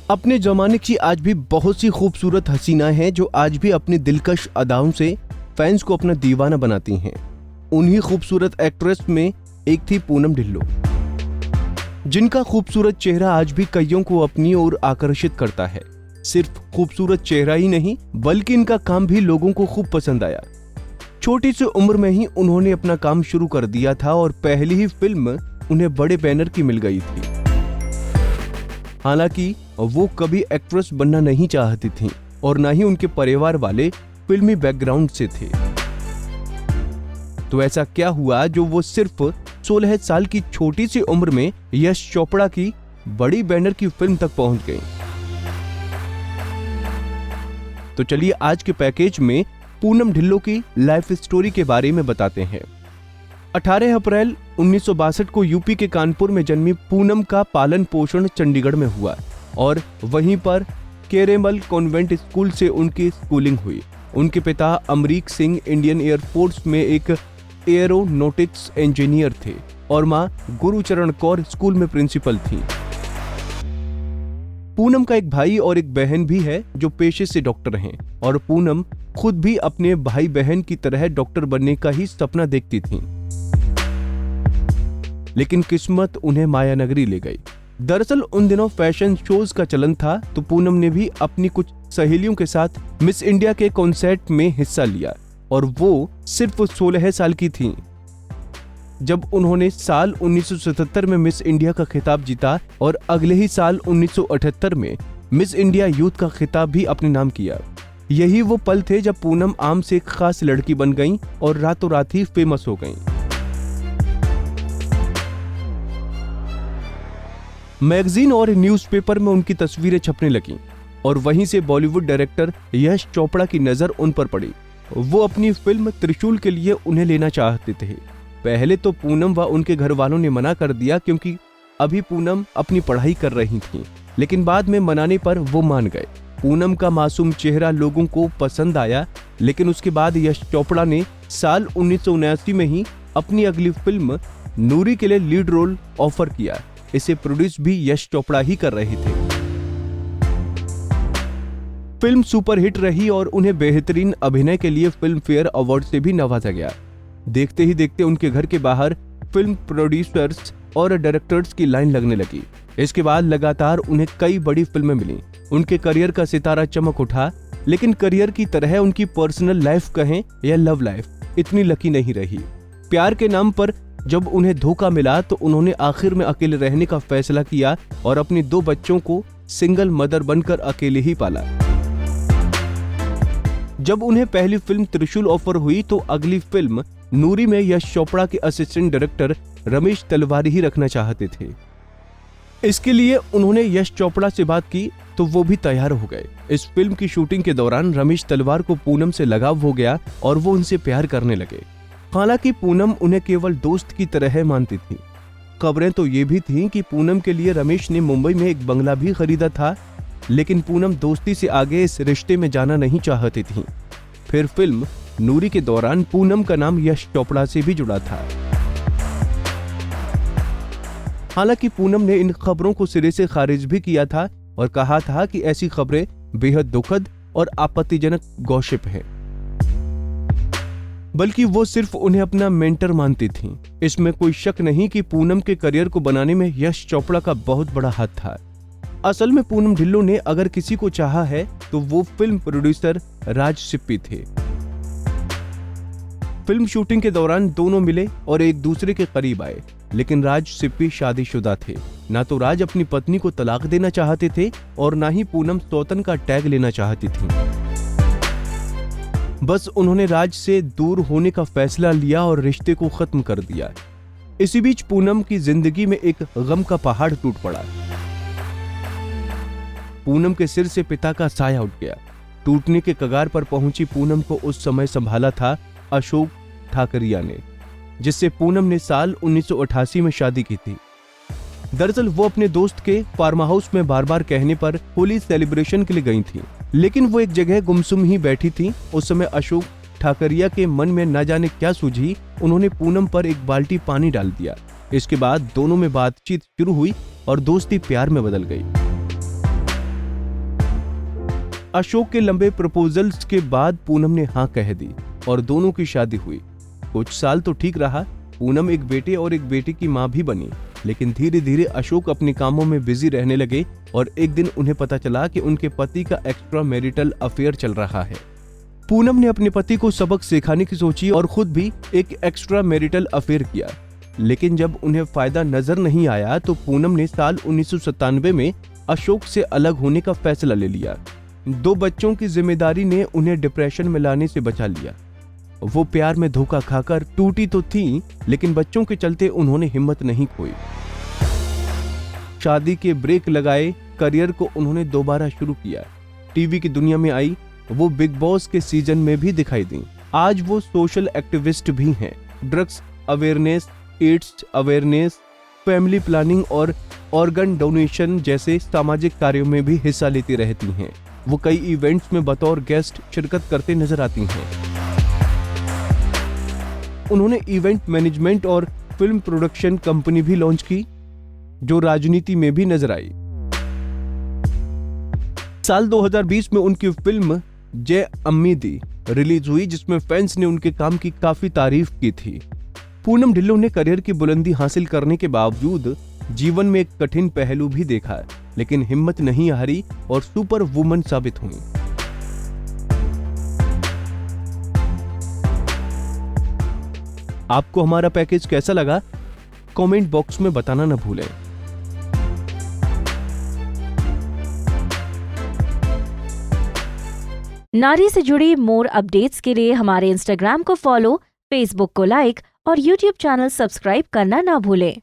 अपने जमाने की आज भी बहुत सी खूबसूरत हसीना हैं जो आज भी अपनी दिलकश अदाओं से फैंस को अपना दीवाना बनाती हैं। उन्हीं खूबसूरत एक्ट्रेस में एक थी पूनम ढिल्लों, जिनका खूबसूरत चेहरा आज भी कईयों को अपनी ओर आकर्षित करता है। सिर्फ खूबसूरत चेहरा ही नहीं बल्कि इनका काम भी लोगों को खूब पसंद आया। छोटी सी उम्र में ही उन्होंने अपना काम शुरू कर दिया था और पहली ही फिल्म उन्हें बड़े बैनर की मिल गई थी। हालांकि वो कभी एक्ट्रेस बनना नहीं चाहती थीं और ना ही उनके परिवार वाले फिल्मी बैकग्राउंड से थे। तो ऐसा क्या हुआ जो वो सिर्फ 16 साल की छोटी सी उम्र में यश चोपड़ा की बड़ी बैनर की फिल्म तक पहुंच गई। तो चलिए आज के पैकेज में पूनम ढिल्लों की लाइफ स्टोरी के बारे में बताते हैं। 18 अप्रैल 1962 को यूपी के कानपुर में जन्मी पूनम का पालन पोषण चंडीगढ़ में हुआ और वहीं पर केरेमल कॉन्वेंट स्कूल से उनकी स्कूलिंग हुई। उनके पिता अमरीक सिंह इंडियन एयरफोर्स में एक एयरोनॉटिक्स इंजीनियर थे और मां गुरुचरण कौर स्कूल में प्रिंसिपल थी। पूनम का एक भाई और एक बहन भी है जो पेशे से डॉक्टर हैं और पूनम खुद भी अपने भाई बहन की तरह डॉक्टर बनने का ही सपना देखती थीं। लेकिन किस्मत उन्हें मायानगरी ले गई। दरअसल उन दिनों फैशन शोज का चलन था, तो पूनम ने भी अपनी कुछ सहेलियों के साथ मिस इंडिया के कॉन्सेप्ट में हिस्सा लिया और वो सिर्फ 16 साल की थीं जब उन्होंने साल 1977 में मिस इंडिया का खिताब जीता और अगले ही साल 1978 में मिस इंडिया यूथ का खिताब भी अपने नाम किया। यही वो पल थे जब पूनम आम से एक खास लड़की बन गईं और रातों रात ही फेमस हो गईं। मैगजीन और न्यूज़पेपर में उनकी तस्वीरें छपने लगीं और वहीं से बॉलीवुड डायरेक्टर यश चोपड़ा की नजर उन पर पड़ी। वो अपनी फिल्म त्रिशूल के लिए उन्हें लेना चाहते थे। पहले तो पूनम व उनके घर वालों ने मना कर दिया क्योंकि अभी पूनम अपनी पढ़ाई कर रही थीं, लेकिन बाद में मनाने पर वो मान गए। पूनम का मासूम चेहरा लोगों को पसंद आया, लेकिन उसके बाद यश चोपड़ा ने साल 1979 में ही अपनी अगली फिल्म नूरी के लिए लीड रोल ऑफर किया। इसे प्रोड्यूस भी यश चोपड़ा ही कर रहे थे। फिल्म सुपरहिट रही और उन्हें बेहतरीन अभिनय के लिए फिल्म फेयर अवार्ड से भी नवाजा गया। देखते ही देखते उनके घर के बाहर फिल्म प्रोड्यूसर्स और डायरेक्टर्स की लाइन लगने लगी। इसके बाद लगातार उन्हें कई बड़ी फिल्में मिली। उनके करियर का सितारा चमक उठा, लेकिन करियर की तरह उनकी पर्सनल लाइफ कहें या लव लाइफ इतनी लकी नहीं रही। प्यार के नाम पर जब उन्हें धोखा मिला तो उन्होंने आखिर में अकेले रहने का फैसला किया और अपने 2 बच्चों को सिंगल मदर बनकर अकेले ही पाला। जब उन्हें पहली फिल्म त्रिशूल ऑफर हुई तो अगली फिल्म नूरी में यश चोपड़ा के असिस्टेंट डायरेक्टर रमेश तलवारी ही रखना चाहते थे। इसके लिए उन्होंने यश चोपड़ा से बात की तो वो भी तैयार हो गए। इस फिल्म की शूटिंग के दौरान रमेश तलवार को पूनम से लगाव हो गया और वो उनसे प्यार करने लगे। हालांकि पूनम उन्हें केवल दोस्त की तरह मानती थी। खबरें तो ये भी थीं कि पूनम के लिए रमेश ने मुंबई में एक बंगला भी खरीदा था, लेकिन पूनम दोस्ती से आगे इस रिश्ते में जाना नहीं चाहती थी। फिर फिल्म नूरी के दौरान पूनम का नाम यश चोपड़ा से भी जुड़ा था। हालांकि पूनम ने इन खबरों को सिरे से खारिज भी किया था और कहा था कि ऐसी खबरें बेहद दुखद और आपत्तिजनक गॉसिप है, बल्कि वो सिर्फ उन्हें अपना मेंटर मानती थीं। इसमें कोई शक नहीं कि पूनम के करियर को बनाने में यश चोपड़ा का बहुत बड़ा हाथ था। असल में पूनम ढिल्लों ने अगर किसी को चाहा है तो वो फिल्म प्रोड्यूसर राज सिप्पी थे। फिल्म शूटिंग के दौरान दोनों मिले और एक दूसरे के करीब आए, लेकिन राज सिप्पी शादीशुदा थे। ना तो राज अपनी पत्नी को तलाक देना चाहते थे और ना ही पूनम सौतन का टैग लेना चाहती थी। बस उन्होंने राज से दूर होने का फैसला लिया और रिश्ते को खत्म कर दिया। इसी बीच पूनम की जिंदगी में एक गम का पहाड़ टूट पड़ा। पूनम के सिर से पिता का साया उठ गया। टूटने के कगार पर पहुंची पूनम को उस समय संभाला था अशोक ठाकरिया ने, जिससे पूनम ने साल 1988 में शादी की थी। दरअसल वो अपने दोस्त के फार्म हाउस में बार बार कहने पर होली सेलिब्रेशन के लिए गई थी, लेकिन वो एक जगह गुमसुम ही बैठी थी। उस समय अशोक ठाकरिया के मन में न जाने क्या सूझी, उन्होंने पूनम पर एक बाल्टी पानी डाल दिया। इसके बाद दोनों में बातचीत शुरू हुई और दोस्ती प्यार में बदल गई। अशोक के लंबे प्रपोजल्स के बाद पूनम ने हाँ कह दी और दोनों की शादी हुई। कुछ साल तो ठीक रहा, पूनम एक बेटे और एक बेटी की मां भी बनी, लेकिन धीरे धीरे अशोक अपने कामों में बिजी रहने लगे और एक दिन उन्हें पता चला कि उनके पति का एक्स्ट्रा मैरिटल अफेयर चल रहा है। पूनम ने अपने पति को सबक सिखाने की सोची और खुद भी एक एक्स्ट्रा मैरिटल अफेयर किया, लेकिन जब उन्हें फायदा नजर नहीं आया तो पूनम ने साल 1997 में अशोक से अलग होने का फैसला ले लिया। 2 बच्चों की जिम्मेदारी ने उन्हें डिप्रेशन में लाने से बचा लिया। वो प्यार में धोखा खाकर टूटी तो थी, लेकिन बच्चों के चलते उन्होंने हिम्मत नहीं खोई। शादी के ब्रेक लगाए करियर को उन्होंने दोबारा शुरू किया। टीवी की दुनिया में आई, वो बिग बॉस के सीजन में भी दिखाई दी। आज वो सोशल एक्टिविस्ट भी हैं। Drugs awareness, AIDS awareness, family planning और ऑर्गन डोनेशन जैसे सामाजिक कार्यों में भी हिस्सा लेती रहती हैं। वो कई इवेंट्स में बतौर गेस्ट शिरकत करते नजर आती हैं। उन्होंने इवेंट मैनेजमेंट और फिल्म प्रोडक्शन कंपनी भी लॉन्च की, जो राजनीति में भी नजर आई। साल 2020 में उनकी फिल्म जय अम्मीदी रिलीज हुई, जिसमें फैंस ने उनके काम की काफी तारीफ की थी। पूनम ढिल्लों ने करियर की बुलंदी हासिल करने के बावजूद जीवन में एक कठिन पहलू भी देखा, लेकिन हिम्मत नहीं हारी और सुपर वुमन साबित हुई। आपको हमारा पैकेज कैसा लगा? कमेंट बॉक्स में बताना न भूलें। नारी से जुड़ी मोर अपडेट्स के लिए हमारे इंस्टाग्राम को फॉलो, फेसबुक को लाइक और यूट्यूब चैनल सब्सक्राइब करना ना भूलें।